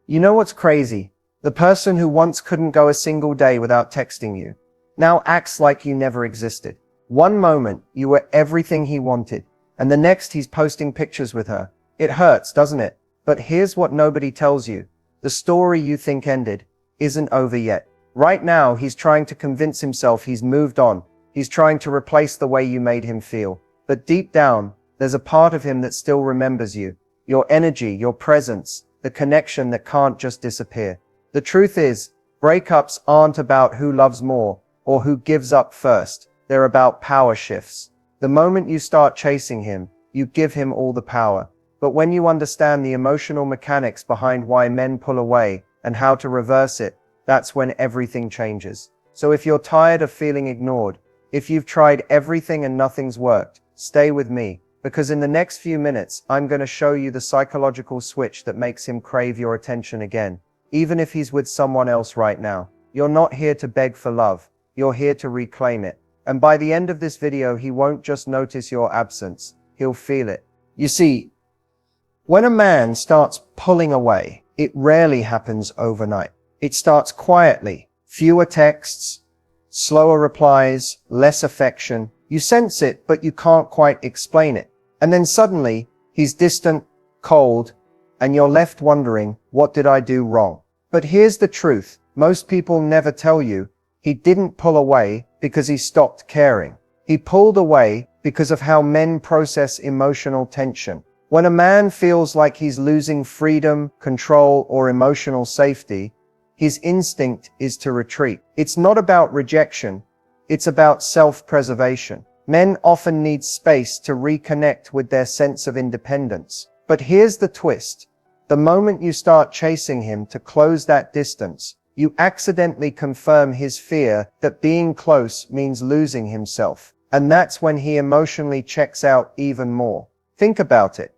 You know what's crazy? The person who once couldn't go a single day without texting you now acts like you never existed. One moment, you were everything he wanted, and the next he's posting pictures with her. It hurts, doesn't it? But here's what nobody tells you. The story you think ended isn't over yet. Right now, he's trying to convince himself he's moved on. He's trying to replace the way you made him feel. But deep down, there's a part of him that still remembers you. Your energy, your presence, the connection that can't just disappear. The truth is, breakups aren't about who loves more or who gives up first. They're about power shifts. The moment you start chasing him, you give him all the power. But when you understand the emotional mechanics behind why men pull away and how to reverse it, that's when everything changes. So if you're tired of feeling ignored, if you've tried everything and nothing's worked, stay with me, because in the next few minutes, I'm going to show you the psychological switch that makes him crave your attention again. Even if he's with someone else right now, you're not here to beg for love. You're here to reclaim it. And by the end of this video, he won't just notice your absence. He'll feel it. You see, when a man starts pulling away, it rarely happens overnight. It starts quietly. Fewer texts, slower replies, less affection. You sense it, but you can't quite explain it. And then suddenly, he's distant, cold, and you're left wondering, what did I do wrong? But here's the truth. Most people never tell you. He didn't pull away because he stopped caring. He pulled away because of how men process emotional tension. When a man feels like he's losing freedom, control, or emotional safety, his instinct is to retreat. It's not about rejection. It's about self-preservation. Men often need space to reconnect with their sense of independence. But here's the twist. The moment you start chasing him to close that distance, you accidentally confirm his fear that being close means losing himself. And that's when he emotionally checks out even more. Think about it.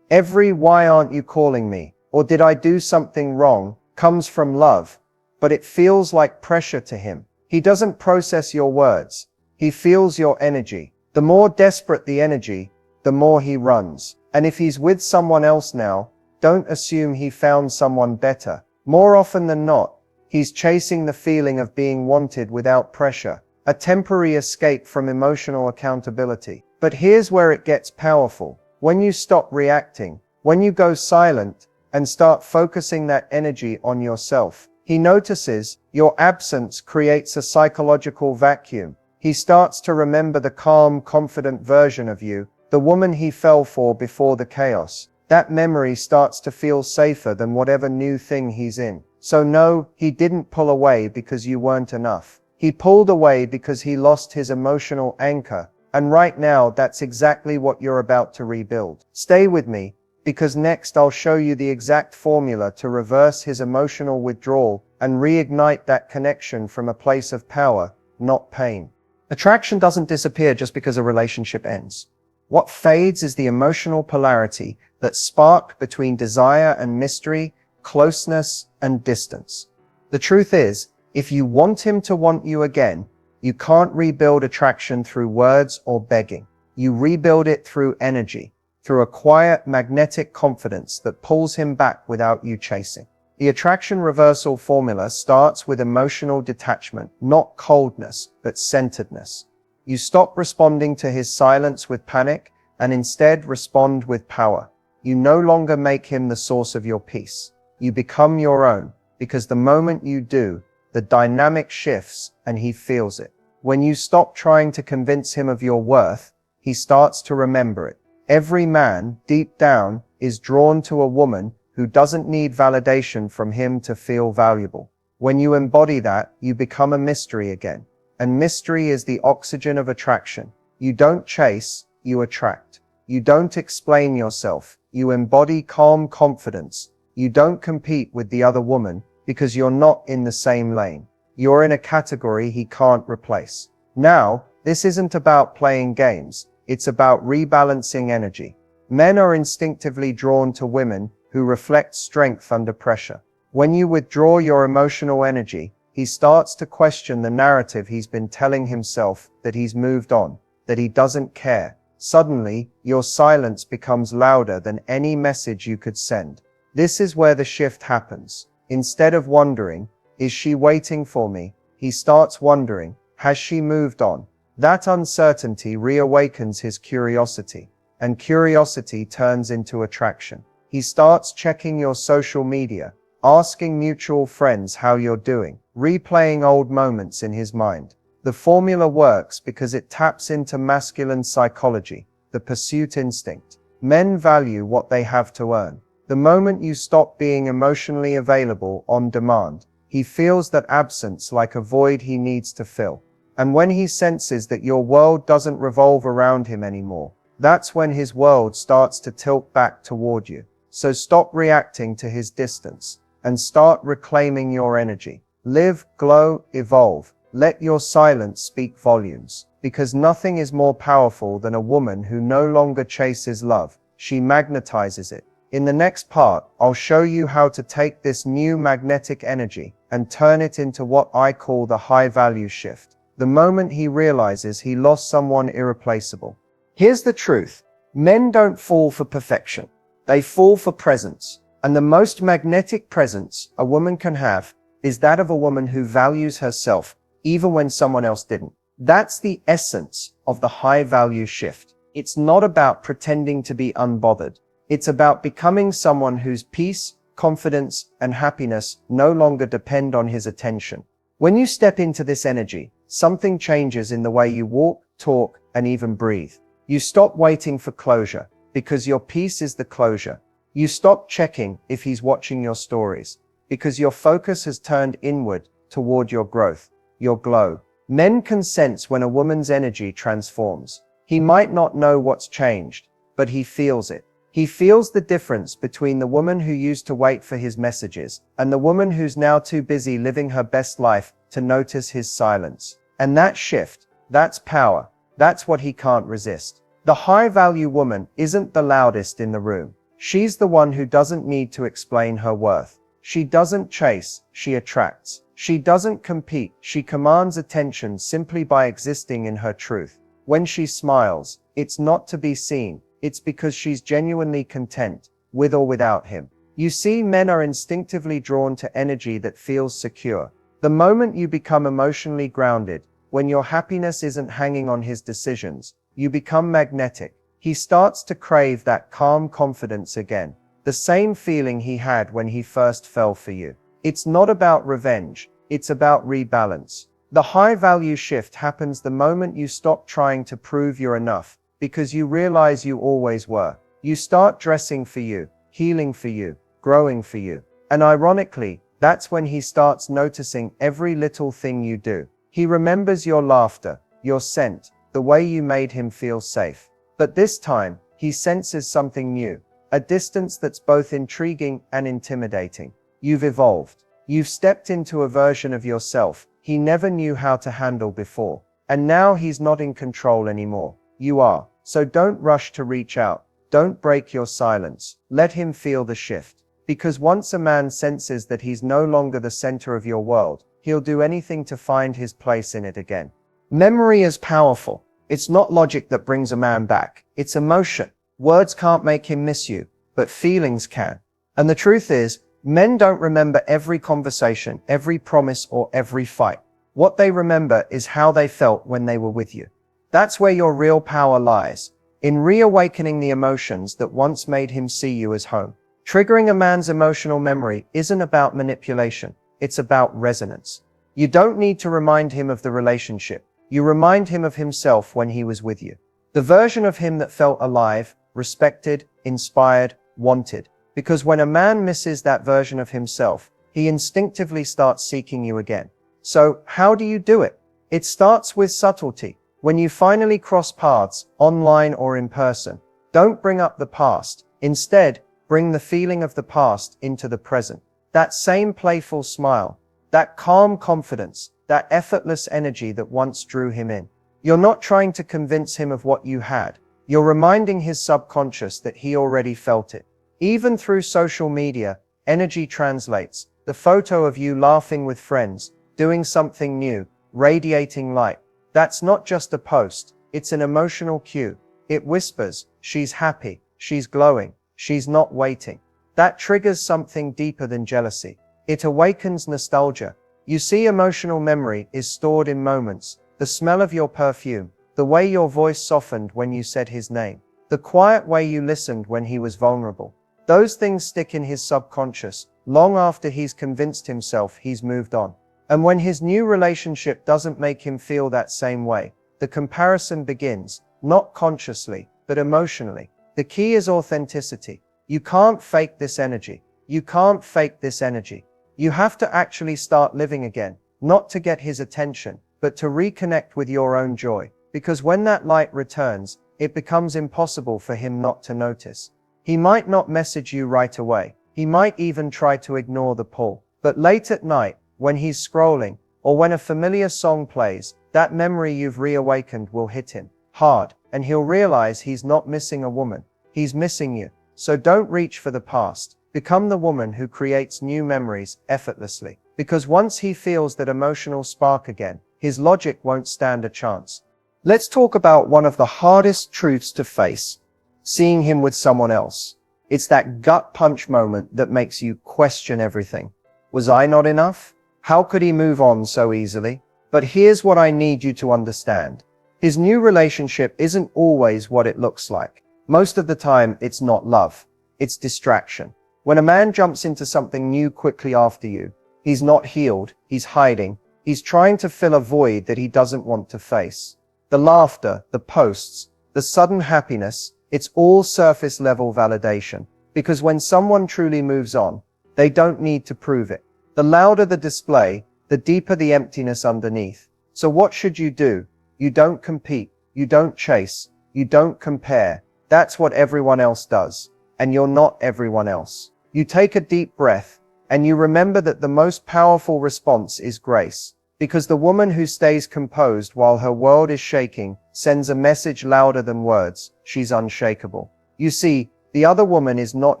Every "why aren't you calling me?" or "did I do something wrong?" comes from love, but it feels like pressure to him. He doesn't process your words. He feels your energy. The more desperate the energy, the more he runs. And if he's with someone else now, don't assume he found someone better. More often than not, he's chasing the feeling of being wanted without pressure, a temporary escape from emotional accountability. But here's where it gets powerful. When you stop reacting, when you go silent and start focusing that energy on yourself, he notices your absence creates a psychological vacuum. He starts to remember the calm, confident version of you, the woman he fell for before the chaos. That memory starts to feel safer than whatever new thing he's in. So no, he didn't pull away because you weren't enough. He pulled away because he lost his emotional anchor. And right now, that's exactly what you're about to rebuild. Stay with me, because next I'll show you the exact formula to reverse his emotional withdrawal and reignite that connection from a place of power, not pain. Attraction doesn't disappear just because a relationship ends. What fades is the emotional polarity that sparked between desire and mystery, closeness and distance. The truth is, if you want him to want you again, you can't rebuild attraction through words or begging. You rebuild it through energy, through a quiet, magnetic confidence that pulls him back without you chasing. The attraction reversal formula starts with emotional detachment, not coldness, but centeredness. You stop responding to his silence with panic and instead respond with power. You no longer make him the source of your peace. You become your own, because the moment you do, the dynamic shifts and he feels it. When you stop trying to convince him of your worth, he starts to remember it. Every man, deep down, is drawn to a woman who doesn't need validation from him to feel valuable. When you embody that, you become a mystery again. And mystery is the oxygen of attraction. You don't chase, you attract. You don't explain yourself. You embody calm confidence. You don't compete with the other woman because you're not in the same lane. You're in a category he can't replace. Now, this isn't about playing games. It's about rebalancing energy. Men are instinctively drawn to women who reflect strength under pressure. When you withdraw your emotional energy, he starts to question the narrative he's been telling himself, that he's moved on, that he doesn't care. Suddenly, your silence becomes louder than any message you could send. This is where the shift happens. Instead of wondering, is she waiting for me? He starts wondering, has she moved on? That uncertainty reawakens his curiosity, and curiosity turns into attraction. He starts checking your social media, asking mutual friends how you're doing, replaying old moments in his mind. The formula works because it taps into masculine psychology, the pursuit instinct. Men value what they have to earn. The moment you stop being emotionally available on demand, he feels that absence like a void he needs to fill. And when he senses that your world doesn't revolve around him anymore, that's when his world starts to tilt back toward you. So stop reacting to his distance and start reclaiming your energy. Live, glow, evolve. Let your silence speak volumes. Because nothing is more powerful than a woman who no longer chases love. She magnetizes it. In the next part, I'll show you how to take this new magnetic energy and turn it into what I call the high value shift. The moment he realizes he lost someone irreplaceable. Here's the truth. Men don't fall for perfection. They fall for presence. And the most magnetic presence a woman can have is that of a woman who values herself even when someone else didn't. That's the essence of the high value shift. It's not about pretending to be unbothered. It's about becoming someone whose peace, confidence, and happiness no longer depend on his attention. When you step into this energy, something changes in the way you walk, talk, and even breathe. You stop waiting for closure, because your peace is the closure. You stop checking if he's watching your stories, because your focus has turned inward toward your growth, your glow. Men can sense when a woman's energy transforms. He might not know what's changed, but he feels it. He feels the difference between the woman who used to wait for his messages and the woman who's now too busy living her best life to notice his silence. And that shift, that's power. That's what he can't resist. The high-value woman isn't the loudest in the room. She's the one who doesn't need to explain her worth. She doesn't chase, she attracts. She doesn't compete, she commands attention simply by existing in her truth. When she smiles, it's not to be seen. It's because she's genuinely content, with or without him. You see, men are instinctively drawn to energy that feels secure. The moment you become emotionally grounded, when your happiness isn't hanging on his decisions, you become magnetic. He starts to crave that calm confidence again, the same feeling he had when he first fell for you. It's not about revenge, it's about rebalance. The high value shift happens the moment you stop trying to prove you're enough, because you realize you always were. You start dressing for you, healing for you, growing for you. And ironically, that's when he starts noticing every little thing you do. He remembers your laughter, your scent, the way you made him feel safe. But this time, he senses something new, a distance that's both intriguing and intimidating. You've evolved. You've stepped into a version of yourself he never knew how to handle before. And now he's not in control anymore. You are. So don't rush to reach out. Don't break your silence. Let him feel the shift. Because once a man senses that he's no longer the center of your world, he'll do anything to find his place in it again. Memory is powerful. It's not logic that brings a man back. It's emotion. Words can't make him miss you, but feelings can. And the truth is, men don't remember every conversation, every promise, or every fight. What they remember is how they felt when they were with you. That's where your real power lies, in reawakening the emotions that once made him see you as home. Triggering a man's emotional memory isn't about manipulation, it's about resonance. You don't need to remind him of the relationship. You remind him of himself when he was with you. The version of him that felt alive, respected, inspired, wanted. Because when a man misses that version of himself, he instinctively starts seeking you again. So, how do you do it? It starts with subtlety. When you finally cross paths, online or in person, don't bring up the past. Instead, bring the feeling of the past into the present. That same playful smile, that calm confidence, that effortless energy that once drew him in. You're not trying to convince him of what you had. You're reminding his subconscious that he already felt it. Even through social media, energy translates. The photo of you laughing with friends, doing something new, radiating light. That's not just a post, it's an emotional cue. It whispers, she's happy, she's glowing, she's not waiting. That triggers something deeper than jealousy. It awakens nostalgia. You see, emotional memory is stored in moments. The smell of your perfume, the way your voice softened when you said his name, the quiet way you listened when he was vulnerable. Those things stick in his subconscious, long after he's convinced himself he's moved on. And when his new relationship doesn't make him feel that same way, the comparison begins, not consciously, but emotionally. The key is authenticity. You can't fake this energy. You can't fake this energy. You have to actually start living again, not to get his attention, but to reconnect with your own joy. Because when that light returns, it becomes impossible for him not to notice. He might not message you right away. He might even try to ignore the pull. But late at night, when he's scrolling, or when a familiar song plays, that memory you've reawakened will hit him hard, and he'll realize he's not missing a woman. He's missing you. So don't reach for the past. Become the woman who creates new memories effortlessly. Because once he feels that emotional spark again, his logic won't stand a chance. Let's talk about one of the hardest truths to face. Seeing him with someone else. It's that gut punch moment that makes you question everything. Was I not enough? How could he move on so easily? But here's what I need you to understand. His new relationship isn't always what it looks like. Most of the time, it's not love. It's distraction. When a man jumps into something new quickly after you, he's not healed, he's hiding, he's trying to fill a void that he doesn't want to face. The laughter, the posts, the sudden happiness, it's all surface level validation. Because when someone truly moves on, they don't need to prove it. The louder the display, the deeper the emptiness underneath. So what should you do? You don't compete, you don't chase, you don't compare. That's what everyone else does. And you're not everyone else. You take a deep breath, and you remember that the most powerful response is grace. Because the woman who stays composed while her world is shaking sends a message louder than words. She's unshakable. You see, the other woman is not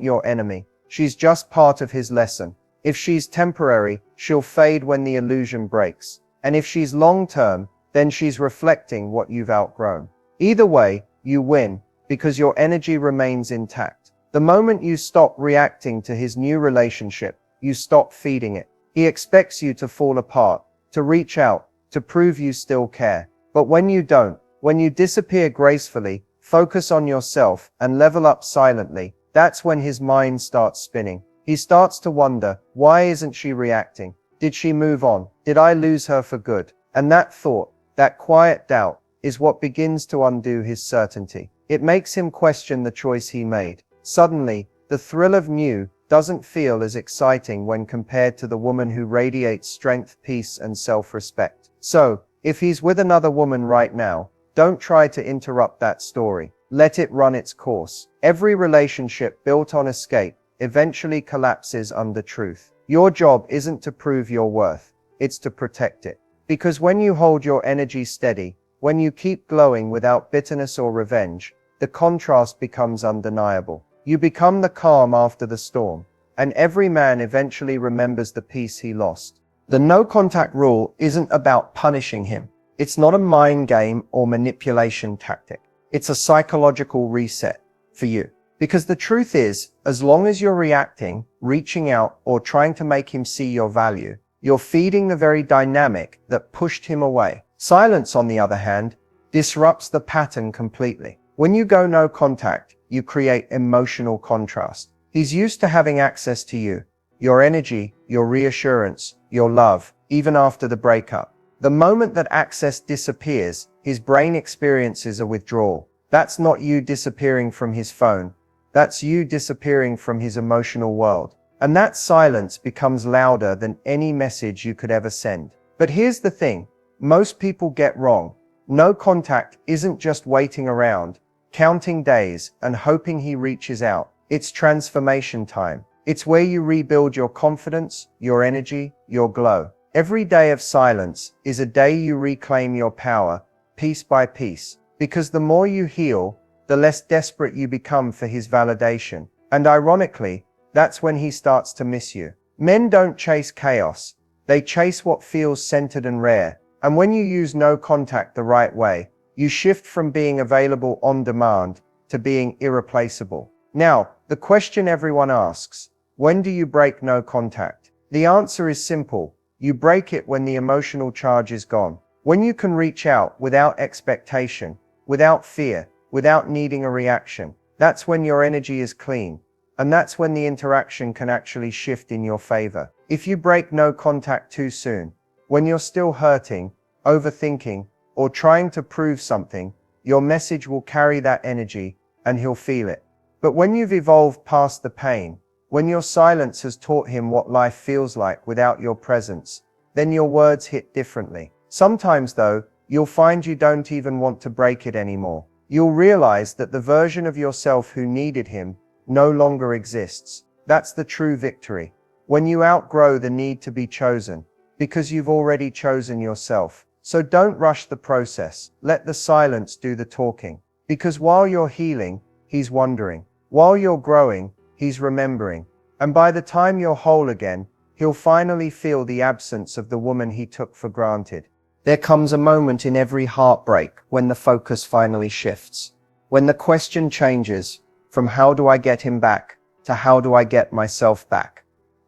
your enemy. She's just part of his lesson. If she's temporary, she'll fade when the illusion breaks. And if she's long-term, then she's reflecting what you've outgrown. Either way, you win, because your energy remains intact. The moment you stop reacting to his new relationship, you stop feeding it. He expects you to fall apart, to reach out, to prove you still care. But when you don't, when you disappear gracefully, focus on yourself, and level up silently, that's when his mind starts spinning. He starts to wonder, why isn't she reacting? Did she move on? Did I lose her for good? And that thought, that quiet doubt, is what begins to undo his certainty. It makes him question the choice he made. Suddenly, the thrill of new doesn't feel as exciting when compared to the woman who radiates strength, peace, and self-respect. So, if he's with another woman right now, don't try to interrupt that story. Let it run its course. Every relationship built on escape eventually collapses under truth. Your job isn't to prove your worth, it's to protect it. Because when you hold your energy steady, when you keep glowing without bitterness or revenge, the contrast becomes undeniable. You become the calm after the storm, and every man eventually remembers the peace he lost. The no contact rule isn't about punishing him. It's not a mind game or manipulation tactic. It's a psychological reset for you. Because the truth is, as long as you're reacting, reaching out, or trying to make him see your value, you're feeding the very dynamic that pushed him away. Silence, on the other hand, disrupts the pattern completely. When you go no contact, you create emotional contrast. He's used to having access to you, your energy, your reassurance, your love, even after the breakup. The moment that access disappears, his brain experiences a withdrawal. That's not you disappearing from his phone. That's you disappearing from his emotional world. And that silence becomes louder than any message you could ever send. But here's the thing, most people get wrong. No contact isn't just waiting around, counting days, and hoping he reaches out. It's transformation time. It's where you rebuild your confidence, your energy, your glow. Every day of silence is a day you reclaim your power, piece by piece. Because the more you heal, the less desperate you become for his validation. And ironically, that's when he starts to miss you. Men don't chase chaos. They chase what feels centered and rare. And when you use no contact the right way, you shift from being available on demand to being irreplaceable. Now, The question everyone asks, when do you break no contact? The answer is simple. You break it when the emotional charge is gone. When you can reach out without expectation, without fear, without needing a reaction. That's when your energy is clean. And that's when the interaction can actually shift in your favor. If you break no contact too soon, when you're still hurting, overthinking, or trying to prove something, your message will carry that energy and he'll feel it. But when you've evolved past the pain, when your silence has taught him what life feels like without your presence, then your words hit differently. Sometimes though, you'll find you don't even want to break it anymore. You'll realize that the version of yourself who needed him no longer exists. That's the true victory. When you outgrow the need to be chosen, because you've already chosen yourself. So don't rush the process. Let the silence do the talking. Because while you're healing, he's wondering. While you're growing, he's remembering. And by the time you're whole again, he'll finally feel the absence of the woman he took for granted. There comes a moment in every heartbreak when the focus finally shifts. When the question changes from how do I get him back to how do I get myself back.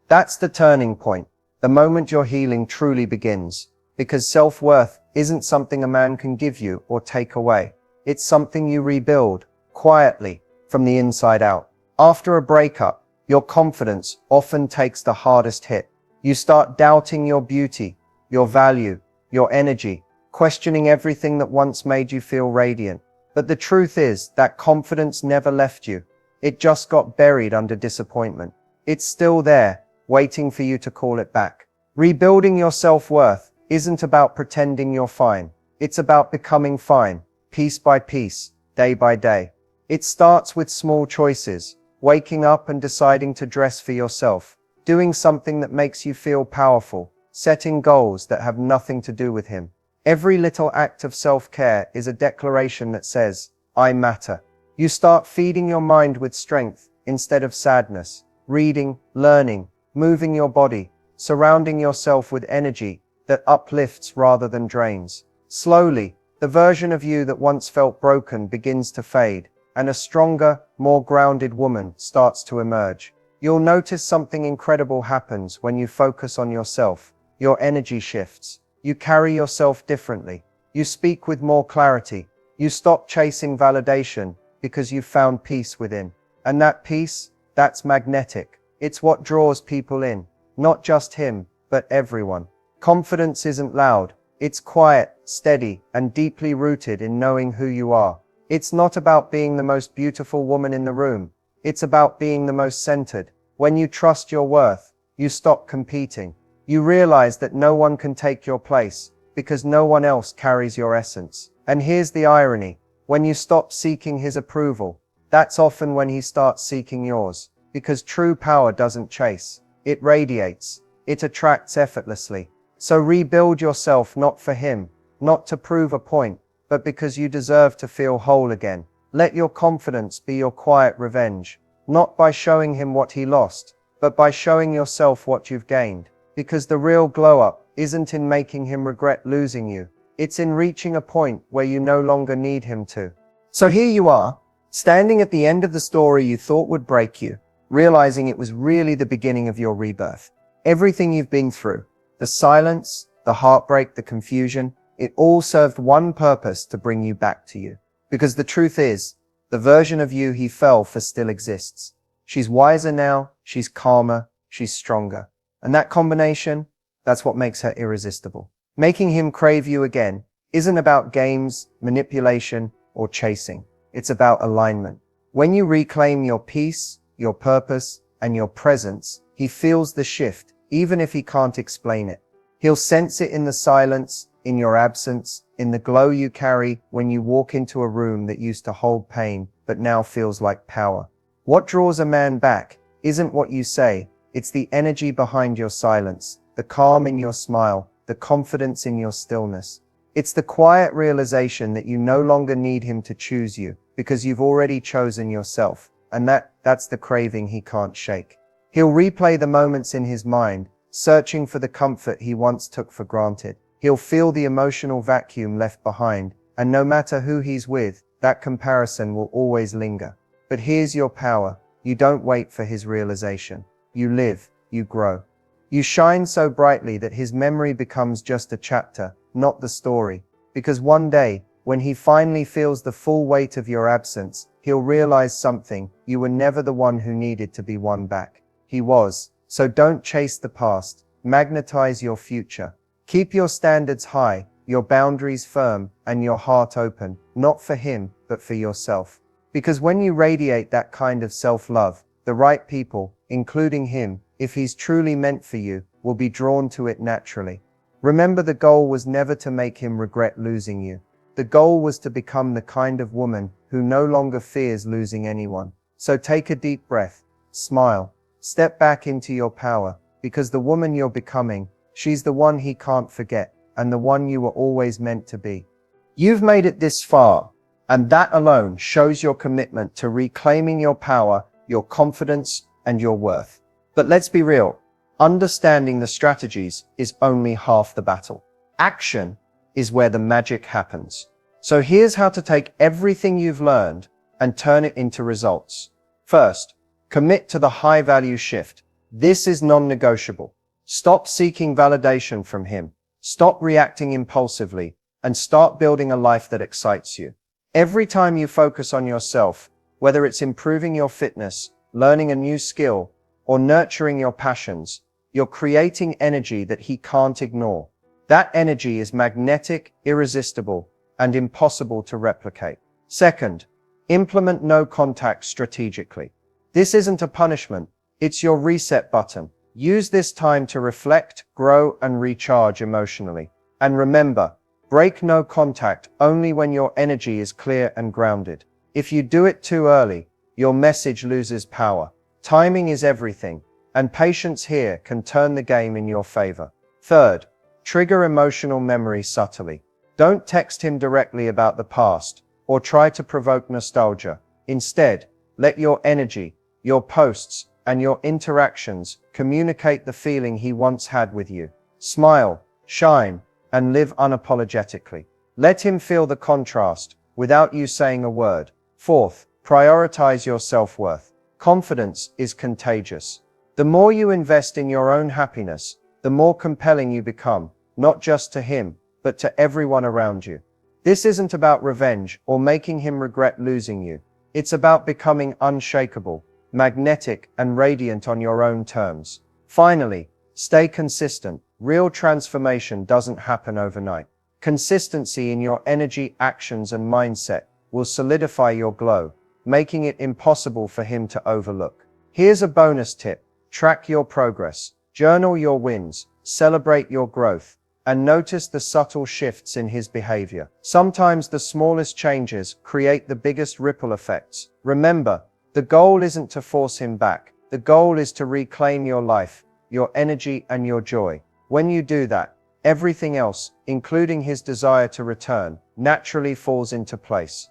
That's the turning point. The moment your healing truly begins. Because self-worth isn't something a man can give you or take away. It's something you rebuild, quietly, from the inside out. After a breakup, your confidence often takes the hardest hit. You start doubting your beauty, your value, your energy, questioning everything that once made you feel radiant. But the truth is that confidence never left you. It just got buried under disappointment. It's still there, waiting for you to call it back. Rebuilding your self-worth isn't about pretending you're fine. It's about becoming fine, piece by piece, day by day. It starts with small choices, waking up and deciding to dress for yourself, doing something that makes you feel powerful, setting goals that have nothing to do with him. Every little act of self-care is a declaration that says, I matter. You start feeding your mind with strength instead of sadness, reading, learning, moving your body, surrounding yourself with energy that uplifts rather than drains. Slowly, the version of you that once felt broken begins to fade, and a stronger, more grounded woman starts to emerge. You'll notice something incredible happens when you focus on yourself. Your energy shifts. You carry yourself differently. You speak with more clarity. You stop chasing validation because you've found peace within. And that peace, that's magnetic. It's what draws people in. Not just him, but everyone. Confidence isn't loud. It's quiet, steady, and deeply rooted in knowing who you are. It's not about being the most beautiful woman in the room. It's about being the most centered. When you trust your worth, you stop competing. You realize that no one can take your place, because no one else carries your essence. And here's the irony. When you stop seeking his approval, that's often when he starts seeking yours. Because true power doesn't chase. It radiates. It attracts effortlessly. So rebuild yourself not for him, not to prove a point, but because you deserve to feel whole again. Let your confidence be your quiet revenge, not by showing him what he lost, but by showing yourself what you've gained. Because the real glow-up isn't in making him regret losing you. It's in reaching a point where you no longer need him to. So here you are, standing at the end of the story you thought would break you, realizing it was really the beginning of your rebirth. Everything you've been through, the silence, the heartbreak, the confusion, it all served one purpose: to bring you back to you. Because the truth is, the version of you he fell for still exists. She's wiser now, she's calmer, she's stronger. And that combination, that's what makes her irresistible. Making him crave you again isn't about games, manipulation, or chasing. It's about alignment. When you reclaim your peace, your purpose, and your presence, he feels the shift, even if he can't explain it. He'll sense it in the silence, in your absence, in the glow you carry when you walk into a room that used to hold pain, but now feels like power. What draws a man back isn't what you say, it's the energy behind your silence, the calm in your smile, the confidence in your stillness. It's the quiet realization that you no longer need him to choose you, because you've already chosen yourself, and that's the craving he can't shake. He'll replay the moments in his mind, searching for the comfort he once took for granted. He'll feel the emotional vacuum left behind, and no matter who he's with, that comparison will always linger. But here's your power. You don't wait for his realization. You live, you grow. You shine so brightly that his memory becomes just a chapter, not the story. Because one day, when he finally feels the full weight of your absence, he'll realize something: you were never the one who needed to be won back. He was. So don't chase the past. Magnetize your future. Keep your standards high, your boundaries firm, and your heart open, not for him, but for yourself. Because when you radiate that kind of self-love, the right people, including him, if he's truly meant for you, will be drawn to it naturally. Remember, the goal was never to make him regret losing you. The goal was to become the kind of woman who no longer fears losing anyone. So take a deep breath, smile, step back into your power, because the woman you're becoming, she's the one he can't forget, and the one you were always meant to be. You've made it this far, and that alone shows your commitment to reclaiming your power, your confidence, and your worth. But let's be real, understanding the strategies is only half the battle. Action is where the magic happens. So here's how to take everything you've learned and turn it into results. First, commit to the high-value shift. This is non-negotiable. Stop seeking validation from him. Stop reacting impulsively, and start building a life that excites you. Every time you focus on yourself, whether it's improving your fitness, learning a new skill, or nurturing your passions, you're creating energy that he can't ignore. That energy is magnetic, irresistible, and impossible to replicate. Second, implement no contact strategically. This isn't a punishment, it's your reset button. Use this time to reflect, grow, and recharge emotionally. And remember, break no contact only when your energy is clear and grounded. If you do it too early, your message loses power. Timing is everything, and patience here can turn the game in your favor. Third, trigger emotional memory subtly. Don't text him directly about the past, or try to provoke nostalgia. Instead, let your energy, your posts, and your interactions communicate the feeling he once had with you. Smile, shine, and live unapologetically. Let him feel the contrast, without you saying a word. Fourth, prioritize your self-worth. Confidence is contagious. The more you invest in your own happiness, the more compelling you become, not just to him, but to everyone around you. This isn't about revenge or making him regret losing you. It's about becoming unshakable, magnetic, and radiant on your own terms. Finally, stay consistent. Real transformation doesn't happen overnight. Consistency in your energy, actions, and mindset will solidify your glow, making it impossible for him to overlook. Here's a bonus tip. Track your progress. Journal your wins. Celebrate your growth. And notice the subtle shifts in his behavior. Sometimes the smallest changes create the biggest ripple effects. Remember, the goal isn't to force him back. The goal is to reclaim your life, your energy, and your joy. When you do that, everything else, including his desire to return, naturally falls into place.